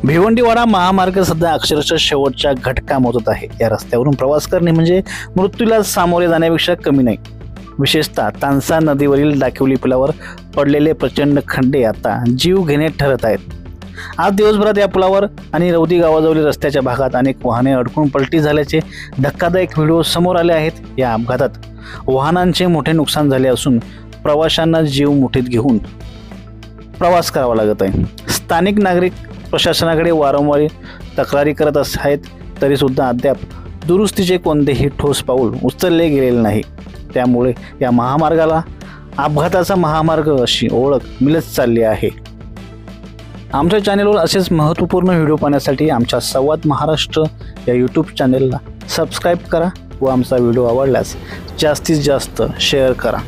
भिवंडीवाडा महामार्ग सध्या अक्षरशः शेवटच्या घटका मोजत आहे। या रस्त्यावरून प्रवास करणे म्हणजे मृत्यूला सामोरे जाण्यापेक्षा कमी नाही। विशेषतः तांसा नदीवरील डाकिवली पुलावर पडलेले प्रचंड खड्डे आता जीव घेणे ठरत आहेत। आज दिवसभरात या पुलावर आणि रौदी गावाजवळील रस्त्याच्या भागात अनेक वाहने अडकून पलटी झाल्याचे धक्कादायक व्हिडिओ समोर आले आहेत। या अपघातात वाहनांचे मोठे नुकसान झाले असून प्रवाशांना जीव मुठीत घेऊन प्रवास करावा लागत आहे। स्थानिक नागरिक प्रशासनाकडे वारंवार तक्रारी करत आहेत, तरी सुद्धा अद्याप दुरुस्तीचे कोणतेही ठोस पाऊल उचलले गेलेले नाही। त्यामुळे या महामार्गाला अपघाताचा महामार्ग अशी ओळख मिळत चालली आहे। आमच्या चॅनेलवर असेच महत्त्वपूर्ण व्हिडिओ पाहण्यासाठी आमच्या संवाद महाराष्ट्र या यूट्यूब चॅनेलला सबस्क्राईब करा व आमचा व्हिडिओ आवडल्यास जास्तीत जास्त शेअर करा।